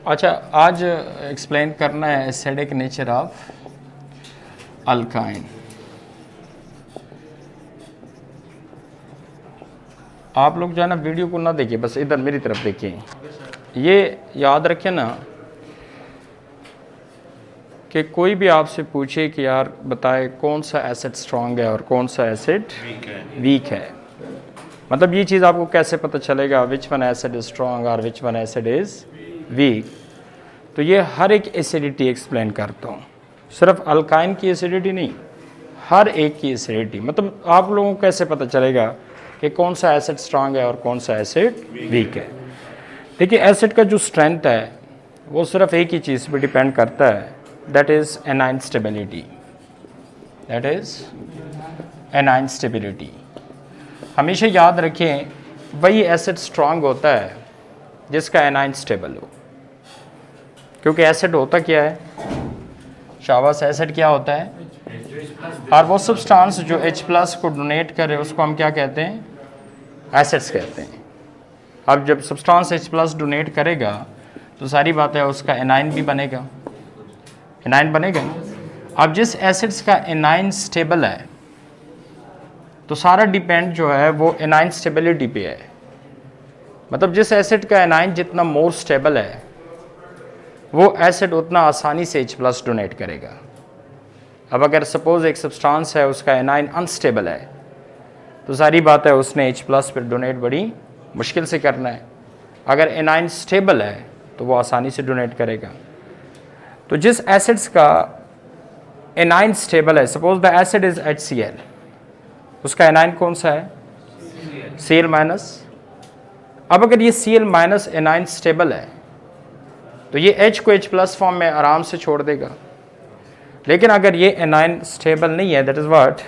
अच्छा, आज एक्सप्लेन करना है एसिडिक नेचर ऑफ अल्काइन। आप लोग जो है ना वीडियो को ना देखिए, बस इधर मेरी तरफ देखिए। ये याद रखें ना कि कोई भी आपसे पूछे कि यार बताए कौन सा एसिड स्ट्रांग है और कौन सा एसिड वीक है, मतलब ये चीज़ आपको कैसे पता चलेगा which one acid is strong और which one acid is weak. तो ये हर एक एसिडिटी एक्सप्लेन करता हूँ, सिर्फ अल्काइन की एसिडिटी नहीं, हर एक की एसिडिटी। मतलब आप लोगों को कैसे पता चलेगा कि कौन सा एसिड स्ट्रांग है और कौन सा एसिड वीक है। देखिए, एसिड का जो स्ट्रेंथ है वो सिर्फ एक ही चीज़ पे डिपेंड करता है, that is A9 stability. That is A9 stability. हमेशा याद रखें, वही एसिड स्ट्रांग होता है जिसका एनाइन स्टेबल हो। क्योंकि एसिड होता क्या है, शाबाश, एसिड क्या होता है, और वो सब्सटेंस जो H+ को डोनेट करे उसको हम क्या कहते हैं, एसिड्स कहते हैं। अब जब सब्सटेंस H+ डोनेट करेगा तो सारी बात है उसका एनाइन भी बनेगा, एनाइन बनेगा। अब जिस एसिड्स का एनाइन स्टेबल है तो सारा डिपेंड जो है वो एनाइन स्टेबिलिटी पे है। मतलब जिस एसिड का एनाइन जितना मोर स्टेबल है वो एसिड उतना आसानी से H+ डोनेट करेगा। अब अगर सपोज एक सब्सटेंस है उसका एनाइन अनस्टेबल है तो सारी बात है उसने H+ पर डोनेट बड़ी मुश्किल से करना है। अगर एनाइन स्टेबल है तो वो आसानी से डोनेट करेगा। तो जिस एसिड्स का एनाइन स्टेबल है, suppose the acid is HCl, उसका एनाइन कौन सा है, Cl-। अब अगर ये Cl- एनाइन स्टेबल है तो ये H को H+ फॉर्म में आराम से छोड़ देगा। लेकिन अगर ये एनाइन स्टेबल नहीं है, दैट इज़ व्हाट,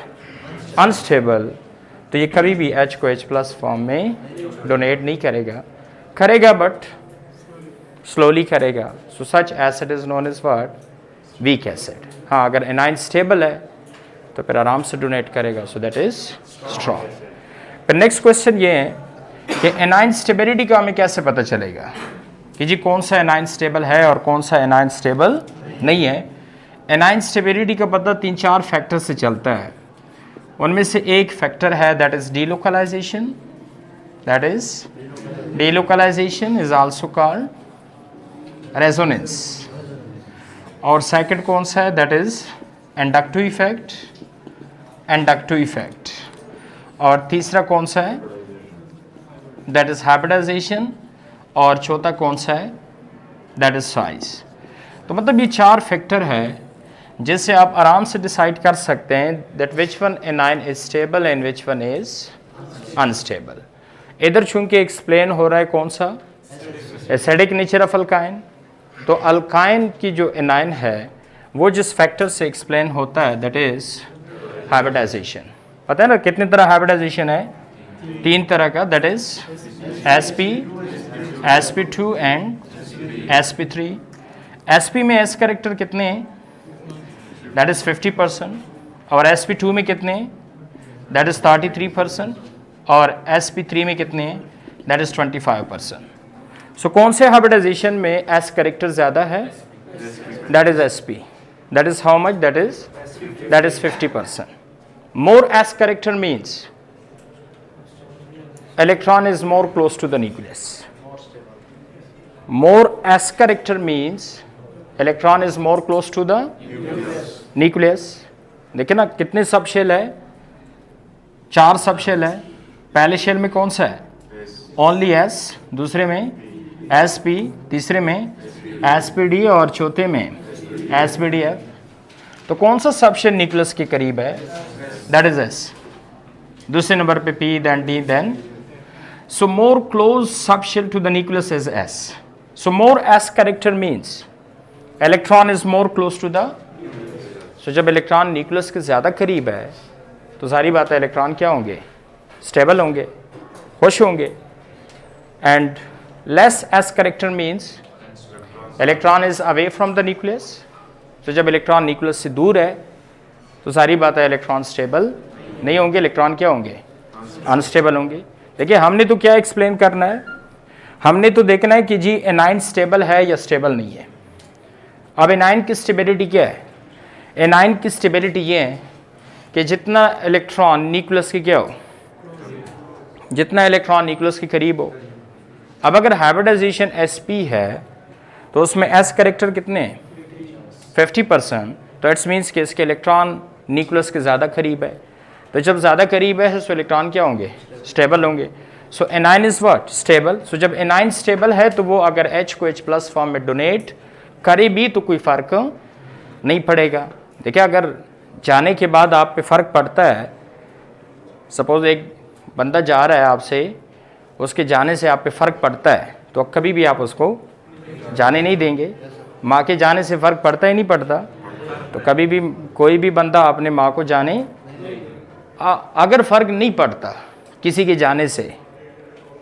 अनस्टेबल, तो ये कभी भी H को H+ फॉर्म में डोनेट नहीं करेगा, करेगा बट स्लोली करेगा। So such acid is known as what, weak acid. हाँ, अगर एनाइन स्टेबल है तो फिर आराम से डोनेट करेगा, सो दैट इज स्ट्रॉन्ग। फिर नेक्स्ट क्वेश्चन ये है कि एनाइन स्टेबिलिटी का हमें कैसे पता चलेगा कि जी कौन सा एनाइन स्टेबल है और कौन सा एनाइन स्टेबल नहीं है। एनाइन स्टेबिलिटी का पता 3-4 फैक्टर से चलता है। उनमें से एक फैक्टर है that is delocalization, that is delocalization is also called resonance. और सेकंड कौन सा है, that is inductive effect, inductive effect. और तीसरा कौन सा है, दैट इज हाइब्रिडाइजेशन। और चौथा कौन सा है, दैट इज साइज। तो मतलब ये 4 फैक्टर है जिससे आप आराम से डिसाइड कर सकते हैं that which one anion is stable and which one is unstable. इधर चूंकि एक्सप्लेन हो रहा है कौन सा, एसिडिक नेचर ऑफ अल्काइन, तो अल्काइन की जो एनाइन है वो जिस फैक्टर से एक्सप्लेन होता है दैट इज हाइब्रिडाइजेशन। पता है ना कितनी तरह हाइब्रिडाइजेशन है, 3 तरह का, that is sp, sp2 and sp3। sp में s कैरेक्टर कितने हैं, दैट इज 50%। और sp2 में कितने हैं, दैट इज 33%। और sp3 में कितने हैं, दैट इज 25%। सो कौन से हाइब्रिडाइजेशन में s कैरेक्टर ज़्यादा है, that is sp, that is how much, that is 50%। More s character means electron is more close to the nucleus. More s character means electron is more close to the nucleus. देखिए ना कितने सब shell है, 4 सब shell है। पहले shell में कौन सा है, ओनली s, दूसरे में sp, तीसरे में spd और चौथे में spdf। तो कौन सा सब शेल न्यूक्लियस के करीब है, दैट इज s। दूसरे नंबर पे p, then d, then so more close subshell to the nucleus is s. So more s character means electron is more close to the, so जब electron nucleus के ज़्यादा करीब है तो सारी बात है इलेक्ट्रॉन क्या होंगे, स्टेबल होंगे, खुश होंगे। And less s character means electron is away from the nucleus. तो जब इलेक्ट्रॉन न्यूक्लियस से दूर है तो सारी बात है इलेक्ट्रॉन स्टेबल नहीं होंगे, इलेक्ट्रॉन क्या होंगे, अनस्टेबल होंगे। देखिए हमने तो क्या एक्सप्लेन करना है, हमने तो देखना है कि जी एनाइन स्टेबल है या स्टेबल नहीं है। अब एनाइन की स्टेबिलिटी क्या है? एनाइन की स्टेबिलिटी ये है कि जितना इलेक्ट्रॉन न्यूक्लियस के क्या हो, जितना इलेक्ट्रॉन न्यूक्लियस के करीब हो। अब अगर हाइब्रिडाइजेशन sp है तो उसमें s कैरेक्टर कितने हैं? 50%। तो इट्स मीन्स कि इसके इलेक्ट्रॉन न्यूक्लियस के ज़्यादा करीब है। तो जब ज़्यादा करीब है तो इलेक्ट्रॉन क्या होंगे? स्टेबल होंगे। सो एनाइन इज़ व्हाट? स्टेबल। सो जब एनाइन स्टेबल है तो वो अगर H को H+ फॉर्म में डोनेट करे भी तो कोई फ़र्क नहीं पड़ेगा। देखिए, अगर जाने के बाद आप पे फ़र्क पड़ता है, सपोज़ एक बंदा जा रहा है आपसे, उसके जाने से आप पे फ़र्क पड़ता है, तो कभी भी आप उसको जाने नहीं देंगे। माँ के जाने से फ़र्क पड़ता ही नहीं पड़ता, तो कभी भी कोई भी बंदा अपने माँ को जाने, अगर फ़र्क नहीं पड़ता किसी के जाने से,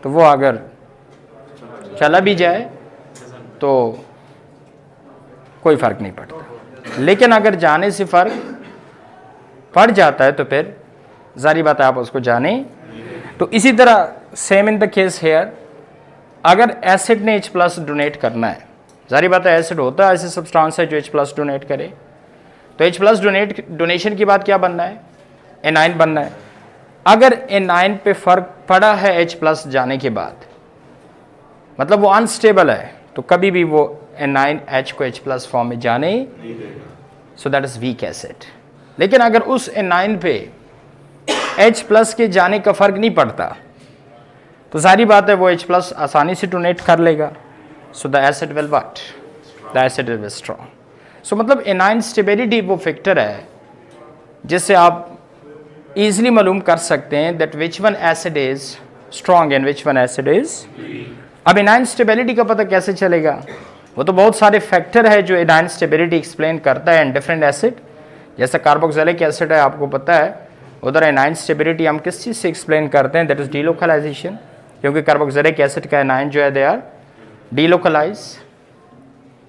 तो वो अगर चला भी जाए तो कोई फ़र्क नहीं पड़ता। लेकिन अगर जाने से फ़र्क पड़ जाता है तो फिर जारी बात है आप उसको जाने। तो इसी तरह same in the case hair, अगर एसिड ने H+ डोनेट करना है, जारी बात है एसिड होता है ऐसे सब्सटेंस है जो H+ डोनेट करे, तो H+ डोनेशन के बाद क्या बनना है? एनाइन बनना है। अगर एनाइन पे फ़र्क पड़ा है H+ जाने के बाद, मतलब वो अनस्टेबल है, तो कभी भी वो एनाइन H को H+ फॉर्म में जाने, so that is weak acid. लेकिन अगर उस एनाइन पे H+ के जाने का फ़र्क नहीं पड़ता, तो सारी बात है वो H+ आसानी से डोनेट कर लेगा। So the acid will what? The acid will strong. सो मतलब एनाइन स्टेबिलिटी वो फैक्टर है जिससे आप इजीली मालूम कर सकते हैं that which one acid is strong and which one acid is. अब एनाइन स्टेबिलिटी का पता कैसे चलेगा? वो तो बहुत सारे फैक्टर है जो एनाइन स्टेबिलिटी एक्सप्लेन करता है इन डिफरेंट एसिड। जैसे कार्बोक्सिलिक एसिड है, आपको पता है, उधर एनाइन स्टेबिलिटी हम किस चीज़ से एक्सप्लेन करते हैं? दैट इज डीलोकलाइजेशन, क्योंकि कार्बोक्सिलिक एसिड का एनाइन जो है दे आर डीलोकलाइज।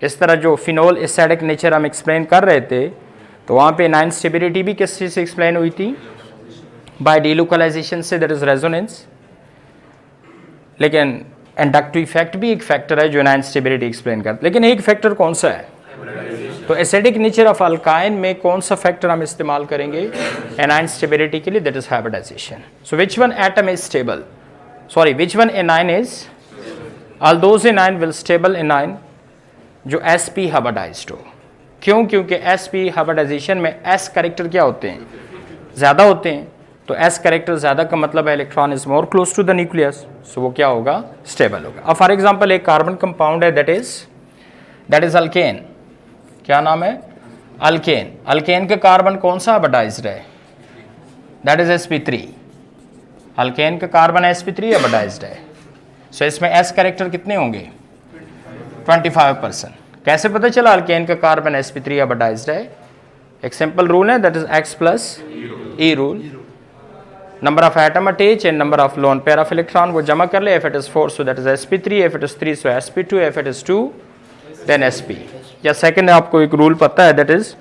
इस तरह जो फिनोल एसिडिक नेचर हम एक्सप्लेन कर रहे थे, तो वहाँ पे एनाइन स्टेबिलिटी भी किस चीज़ से एक्सप्लेन हुई थी? बाय डीलोकलाइजेशन से, दैट इज रेजोनेंस। लेकिन इंडक्टिव इफेक्ट भी एक फैक्टर है जो एनाइन स्टेबिलिटी एक्सप्लेन करता है। लेकिन एक फैक्टर कौन सा है? तो एसिडिक नेचर ऑफ अल्काइन में कौन सा फैक्टर हम इस्तेमाल करेंगे एनाइन स्टेबिलिटी के लिए? That is hybridization. So which one atom is stable, sorry which one anion is, all those anion will stable anion जो sp हाइब्रिडाइज्ड हो। क्यों? क्योंकि sp हाइब्रिडाइजेशन में s कैरेक्टर क्या होते हैं? ज़्यादा होते हैं। तो s कैरेक्टर ज़्यादा का मतलब है electron is more close to the nucleus, so वो क्या होगा? स्टेबल होगा। अब फॉर एग्जांपल एक कार्बन कंपाउंड है दैट इज अल्केन। क्या नाम है? अल्केन। अल्केन का कार्बन कौन सा हाइब्रिडाइज्ड है? That is sp3। अल्केन का कार्बन sp3 हाइब्रिडाइज्ड है। सो इसमें s कैरेक्टर कितने होंगे? 25%। कैसे पता चला अल्केन का कार्बन sp3 हाइब्रिडाइज्ड है? एक सिंपल रूल है, that is x + e rule. Number of atom at each and number of lone pair of electron वो जमा कर ले। If it is 4 so that is sp3, if it is 3 so sp2, if it is 2 then sp। या second आपको एक rule पता है, that is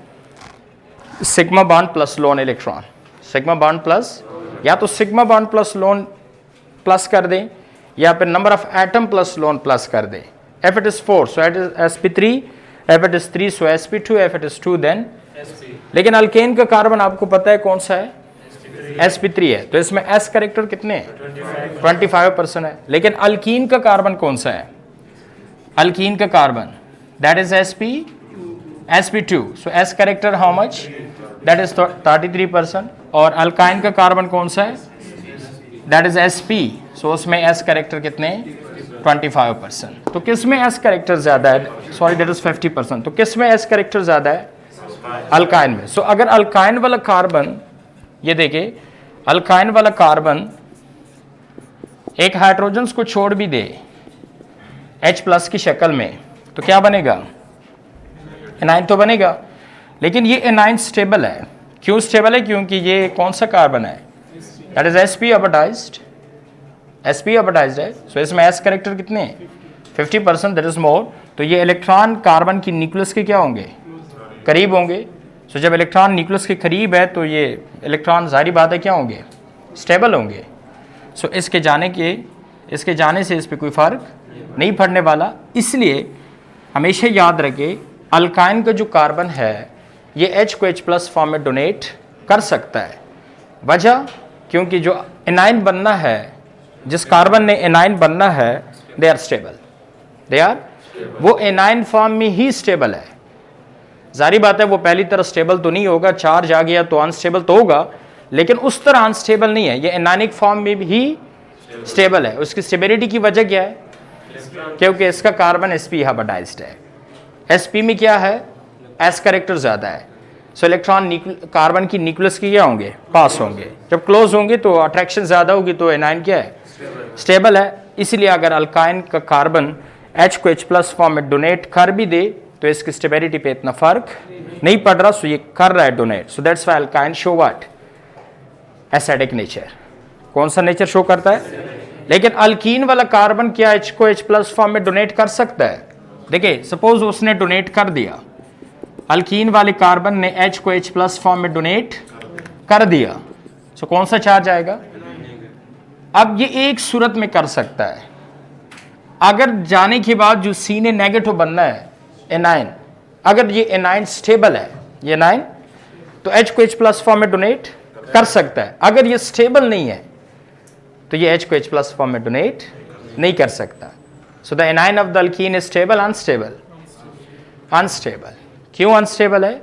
sigma bond plus lone electron. Sigma bond plus, या तो sigma bond plus lone plus कर दें, या फिर number of atom plus lone plus कर दें। If it is 4 so it is sp3, if it is 3 so sp2, if it is 2 then sp। लेकिन alkane का कार्बन आपको पता है कौन सा है? sp3 है। तो इसमें s कैरेक्टर कितने हैं? 25% है। लेकिन अल्कीन का कार्बन कौन सा है? अल्कीन का carbon that is sp2, so s character how much? That is 33%। और अल्काइन का कार्बन कौन सा है? दैट इज sp, सो उसमें s कैरेक्टर कितने? 25%। तो किस में s कैरेक्टर ज्यादा है? Sorry that is 50%। तो किस में s कैरेक्टर ज्यादा है? अल्काइन में। सो अगर अल्काइन वाला कार्बन, ये देखिए, अल्काइन वाला कार्बन एक हाइड्रोजन्स को छोड़ भी दे H+ की शक्ल में, तो क्या बनेगा? एनाइन तो बनेगा। लेकिन ये एनाइन स्टेबल है। क्यों स्टेबल है? क्योंकि ये कौन सा कार्बन है? That is sp hybridized. sp hybridized है। सो इसमें s कैरेक्टर कितने? 50%, दैट इज मोर। तो ये इलेक्ट्रॉन कार्बन की न्यूक्लियस के क्या होंगे? करीब होंगे। सो जब इलेक्ट्रॉन न्यूक्लियस के करीब है तो ये इलेक्ट्रॉन जारी बात है क्या होंगे? स्टेबल होंगे। सो इसके जाने से इस पर कोई फ़र्क नहीं पढ़ने वाला। इसलिए हमेशा याद रखें अल्काइन का जो कार्बन है ये H को H+ फॉर्म में डोनेट कर सकता है। वजह क्योंकि जो एनाइन बनना है, जिस कार्बन ने एनाइन बनना है, they are stable, they are, वो एनाइन फॉर्म में ही स्टेबल है। जारी बात है वो पहली तरह स्टेबल तो नहीं होगा, चार्ज आ गया तो अनस्टेबल तो होगा, लेकिन उस तरह अनस्टेबल नहीं है, ये एनाइनिक फॉर्म में भी स्टेबल है। उसकी स्टेबिलिटी की वजह क्या है? क्योंकि इसका कार्बन sp हाइब्रिडाइज्ड है। sp में क्या है? s कैरेक्टर ज्यादा है, सो इलेक्ट्रॉन कार्बन की न्यूक्लियस की क्या होंगे? पास होंगे। जब क्लोज होंगे तो अट्रैक्शन ज्यादा होगी, तो एनाइन क्या है? स्टेबल है। इसलिए अगर अल्काइन का कार्बन H को H+ फॉर्म में डोनेट कर भी दे तो इसकी स्टेबिलिटी पे इतना फर्क नहीं पड़ रहा, सो ये कर रहा है donate. So that's why alkyne show what? Acidic nature. कौन सा नेचर शो करता है? लेकिन अल्कीन वाला कार्बन क्या H को H+ फॉर्म में डोनेट कर सकता है? देखिए सपोज उसने डोनेट कर दिया, अल्कीन वाले कार्बन ने H को H+ फॉर्म में डोनेट कर दिया, सो कौन सा चार्ज आएगा? अब ये एक सूरत में कर सकता है, अगर जाने के बाद जो C ने नेगेटिव बनना है एनाइन, अगर ये एनाइन स्टेबल है, ये एनाइन, तो H को H+ फॉर्म में डोनेट कर सकता है। अगर ये स्टेबल नहीं है तो ये H को H+ फॉर्म में डोनेट नहीं कर सकता। So the A9 of the alkene is stable, unstable? Unstable. क्यों अनस्टेबल है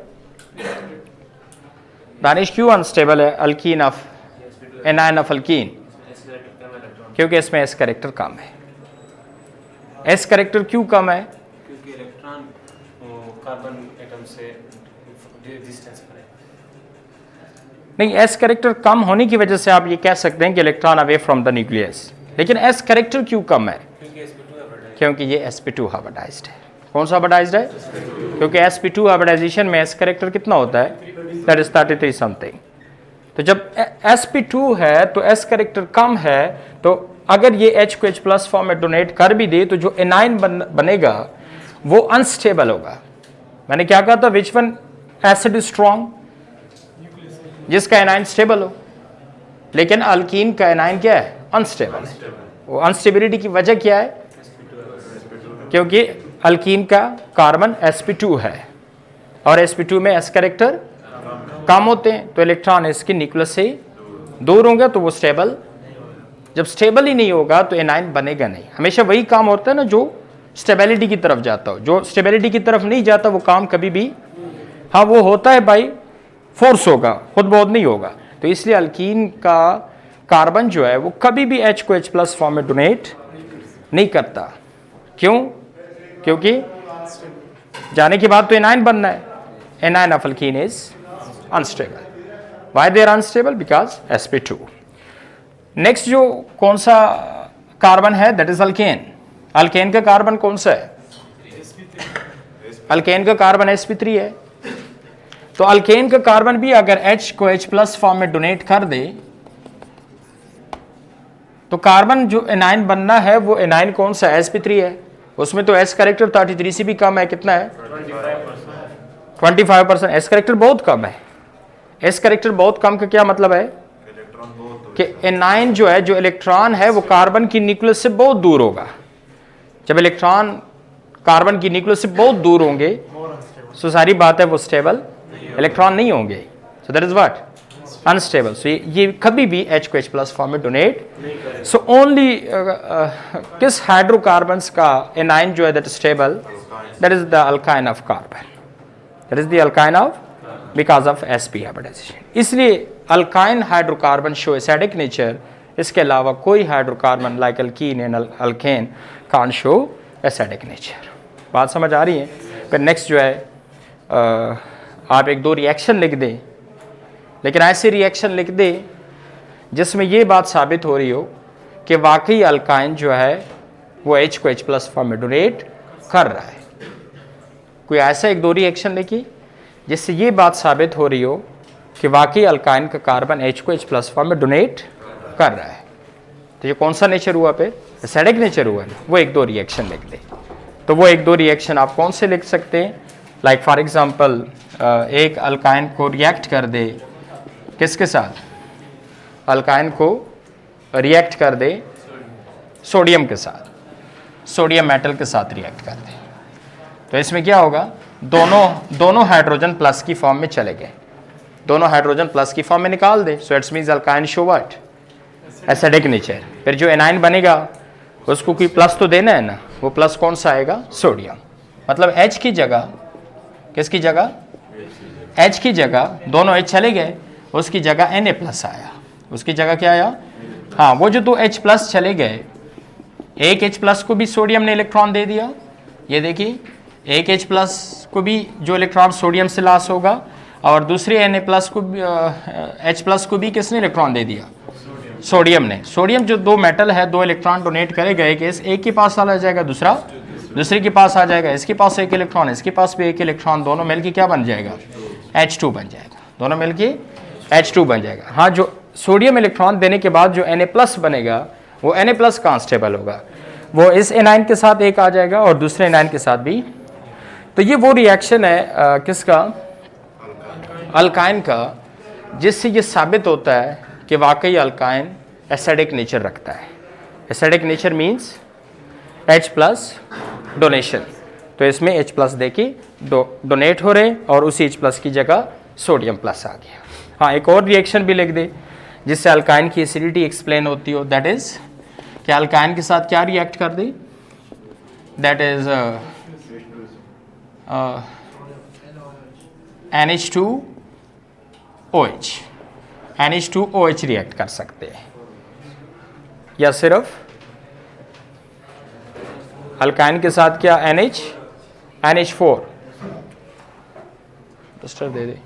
दानिश? क्यों अनस्टेबल है alkyne of anion of alkyne? क्योंकि इसमें S कैरेक्टर कम है। S कैरेक्टर क्यों कम है? क्योंकि इलेक्ट्रॉन कार्बन एटम से डिस्टेंस पर है। नहीं, S कैरेक्टर कम होने की वजह से आप ये कह सकते हैं कि electron away from the nucleus, लेकिन S कैरेक्टर क्यों कम है? क्योंकि ये sp2 हाइब्रिडाइज्ड है। कौन सा हाइब्रिडाइज्ड है? क्योंकि sp2 हाइब्रिडाइजेशन में S कैरेक्टर कितना होता है? That is 33 something. तो जब sp2 है तो S कैरेक्टर कम है, तो अगर ये H को H+ फॉर्म में डोनेट कर भी दे तो जो एनाइन बनेगा वो अनस्टेबल होगा। मैंने क्या कहा था? विच वन एसिड इज स्ट्रॉन्ग? जिसका एनाइन स्टेबल हो। लेकिन अल्कीन का एनाइन क्या है? अनस्टेबल है। वो अनस्टेबिलिटी की वजह क्या है? क्योंकि अल्कीन का कार्बन sp2 है और sp2 में S कैरेक्टर कम होते हैं, तो इलेक्ट्रॉन इसके न्यूक्लियस से दूर होंगे तो वो स्टेबल, जब स्टेबल ही नहीं होगा तो एनाइन बनेगा नहीं। हमेशा वही काम होता है ना जो स्टेबिलिटी की तरफ जाता हो, जो स्टेबिलिटी की तरफ नहीं जाता वो काम कभी भी, हाँ वो होता है बाई फोर्स होगा, खुद बहुत नहीं होगा। तो इसलिए अल्कीन का कार्बन जो है वो कभी भी H को H+ फॉर्म में डोनेट नहीं करता। क्यों? क्योंकि जाने के बाद तो एनाइन बनना है। Anion of alkene is unstable. Why they are unstable? Because sp2। Next जो कौन सा कार्बन है? That is alkane. अल्केन का कार्बन कौन सा है? अल्केन का कार्बन sp3 है। तो अल्केन का कार्बन भी अगर H को H+ फॉर्म में डोनेट कर दे तो कार्बन जो एनाइन बनना है वो एनाइन कौन सा है? sp3 है। उसमें तो S कैरेक्टर 33 से भी कम है। कितना है? 25%। S कैरेक्टर बहुत कम है। S कैरेक्टर बहुत कम का क्या मतलब है? कि एनाइन जो है, जो इलेक्ट्रॉन है वो कार्बन की न्यूक्लियस से बहुत दूर होगा। जब इलेक्ट्रॉन कार्बन की न्यूक्लियस से बहुत दूर होंगे सो सारी बात है वो स्टेबल इलेक्ट्रॉन नहीं होंगे। So that is what? Unstable. So ये कभी भी H को H+ फॉर्म में डोनेट। सो ओनली किस हाइड्रोकार्बन्स का एनाइन जो है that stable? That is the alkyne of carbon, that is the alkyne of, because of sp hybridization. इसलिए alkyne hydrocarbon show acidic nature. इसके अलावा कोई hydrocarbon like alkene and alkane can't show acidic nature. बात समझ आ रही है? फिर next जो है आप एक दो रिएक्शन लिख दें, लेकिन ऐसे रिएक्शन लिख दें जिसमें ये बात साबित हो रही हो कि वाकई अल्काइन जो है वो H को H+ फॉर्म में डोनेट कर रहा है। कोई ऐसा एक दो रिएक्शन लिखी जिससे ये बात साबित हो रही हो कि वाकई अल्काइन का कार्बन H को H+ फॉर्म में डोनेट कर रहा है। तो ये कौन सा नेचर हुआ? पे एसिडिक नेचर हुआ ना। वो एक दो रिएक्शन लिख दे। तो वो एक दो रिएक्शन आप कौन से लिख सकते हैं? लाइक फॉर एग्जांपल एक अल्काइन को रिएक्ट कर दे किसके साथ? अल्काइन को रिएक्ट कर दे सोडियम के साथ। सोडियम मेटल के साथ रिएक्ट कर दें, तो इसमें क्या होगा, दोनों हाइड्रोजन प्लस की फॉर्म में चले गए, दोनों हाइड्रोजन प्लस की फॉर्म में निकाल दे। So it's means alkyne show what, acidic nature. फिर जो एनाइन बनेगा उसको कोई प्लस तो देना है ना, वो प्लस कौन सा आएगा, सोडियम। मतलब H की जगह, किसकी जगह, H की जगह दोनों H चले गए, उसकी जगह Na प्लस आया, उसकी जगह क्या आया, हाँ वो जो दो H प्लस चले गए, एक H प्लस को भी सोडियम ने इलेक्ट्रॉन दे दिया, ये देखिए एक H प्लस को भी जो इलेक्ट्रॉन सोडियम से लॉस होगा, और दूसरे Na प्लस को भी H प्लस को भी किसने इलेक्ट्रॉन दे दिया, सोडियम ने। सोडियम जो दो मेटल है, दो इलेक्ट्रॉन डोनेट करेगा, एक के पास आ जाएगा, दूसरे के पास आ जाएगा, इसके पास एक इलेक्ट्रॉन, इसके पास भी एक इलेक्ट्रॉन, दोनों मिलके क्या बन जाएगा, H2 बन जाएगा, दोनों मिलके H2 बन जाएगा। हाँ, जो सोडियम इलेक्ट्रॉन देने के बाद जो Na प्लस बनेगा वो Na प्लस कॉन्स्टेबल होगा, वो इस एनाइन के साथ एक आ जाएगा और दूसरे एनाइन के साथ भी। तो ये वो रिएक्शन है किसका, अल्काइन का, जिससे ये साबित होता है कि वाकई अल्काइन एसिडिक नेचर रखता है। Acidic nature means H plus donation, तो इसमें H प्लस देके डोनेट हो रहे और उसी H प्लस की जगह सोडियम प्लस आ गया। हाँ, एक और रिएक्शन भी लिख दे जिससे अल्काइन की एसिडिटी एक्सप्लेन होती हो, दैट इज कि अल्काइन के साथ क्या रिएक्ट कर दे, that is NH2OH, NH2OH react कर सकते हैं, या सिर्फ अल्काइन के साथ क्या NH4 रजिस्टर दे दे,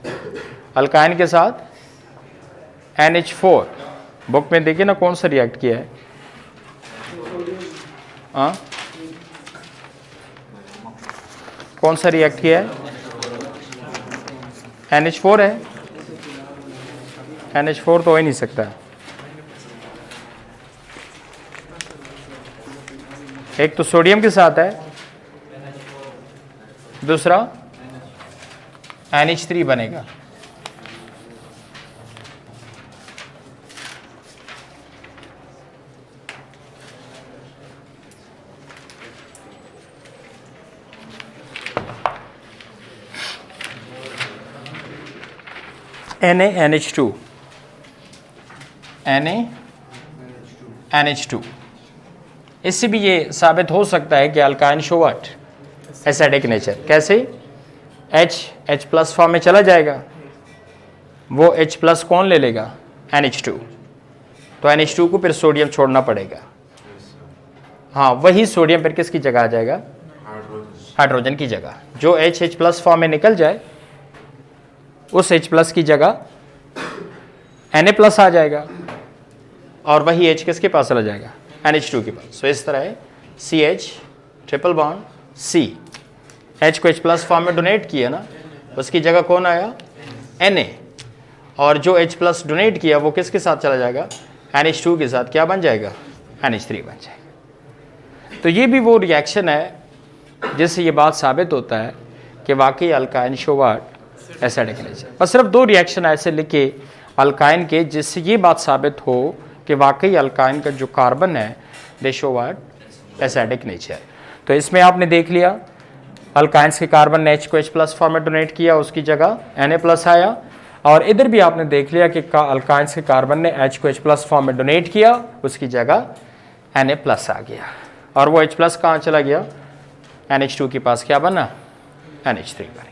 अल्काइन के साथ NH4, बुक में देखिए ना कौन सा रिएक्ट किया है, हाँ कौन सा रिएक्ट किया है, NH4 है, NH4 तो हो ही नहीं सकता, एक तो सोडियम के साथ है, दूसरा NH3 बनेगा। NaNH2, NaNH2, इससे भी ये साबित हो सकता है कि alkyne show what, acidic nature. कैसे, H प्लस फॉर्म में चला जाएगा, वो H प्लस कौन ले लेगा, NH2, तो NH2 को फिर सोडियम छोड़ना पड़ेगा। हाँ, वही सोडियम फिर किसकी जगह आ जाएगा, हाइड्रोजन की जगह। जो H प्लस फॉर्म में निकल जाए उस H प्लस की जगह Na प्लस आ जाएगा, और वही H किसके पास चला जाएगा, NH2 के पास। सो इस तरह है CH triple bond C, H को H प्लस फॉर्म में डोनेट किया ना, उसकी जगह कौन आया, Na, और जो H प्लस डोनेट किया वो किसके साथ चला जाएगा, NH2 के साथ, क्या बन जाएगा, NH3 बन जाएगा। तो ये भी वो रिएक्शन है जिससे ये बात साबित होता है कि वाकई alkyne show what, acidic nature. बस सिर्फ दो रिएक्शन ऐसे लिखे अल्काइन के जिससे ये बात साबित हो कि वाकई अल्काइन का जो कार्बन है दे शो व्हाट, एसिडिक नेचर। तो इसमें आपने देख लिया अल्काइंस के कार्बन ने H को H प्लस फॉर्म में डोनेट किया, उसकी जगह Na प्लस आया, और इधर भी आपने देख लिया कि अल्काइंस के कार्बन ने H को H प्लस फॉर्म में डोनेट किया, उसकी जगह Na प्लस आ गया, और वो H प्लस कहाँ चला गया, NH2 के पास क्या बना, NH3 बन गया।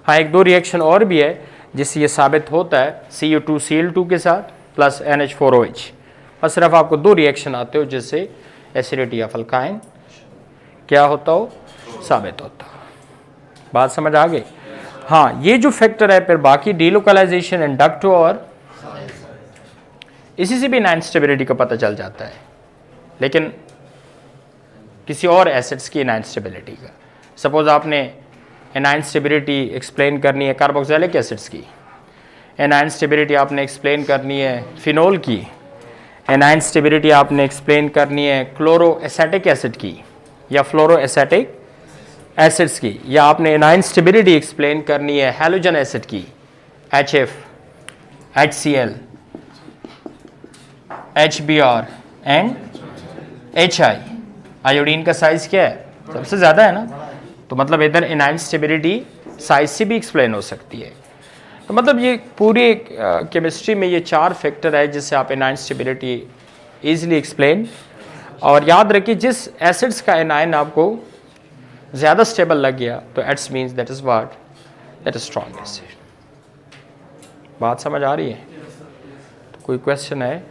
हाँ, एक दो रिएक्शन और भी है जिससे ये साबित होता है Cu2Cl2 के साथ प्लस NH4OH, और सिर्फ आपको दो रिएक्शन आते हो जिससे एसिडिटी ऑफ अल्काइन क्या होता हो, साबित होता हो। बात समझ आ गई। हाँ, ये जो फैक्टर है, फिर बाकी डीलोकलाइजेशन, इंडक्टिव, और इसी से भी एनाइन स्टेबिलिटी का पता चल जाता है, लेकिन किसी और एसिड्स की एनाइन स्टेबिलिटी का। सपोज आपने एनाइन स्टेबिलिटी एक्सप्लेन करनी है कार्बोक्सिलिक एसिड्स की, एनाइन स्टेबिलिटी आपने एक्सप्लेन करनी है फिनोल की, एनाइन स्टेबिलिटी आपने एक्सप्लेन करनी है क्लोरोएसेटिक एसिड की या फ्लोरोएसेटिक एसिड्स की, या आपने एनाइन स्टेबिलिटी एक्सप्लेन करनी है हैलोजन एसिड की, HF, HCl, HBr and HI, iodine का साइज क्या है, सबसे ज़्यादा है ना, तो मतलब इधर इनाइन स्टेबिलिटी साइज से भी एक्सप्लेन हो सकती है। तो मतलब ये पूरी केमिस्ट्री में ये 4 फैक्टर है जिससे आप इनाइन स्टेबिलिटी ईजिली एक्सप्लेन। और याद रखिए जिस एसिड्स का एनाइन आपको ज़्यादा स्टेबल लग गया तो it's means that is what, that is strong acid. बात समझ आ रही है? तो कोई क्वेश्चन है?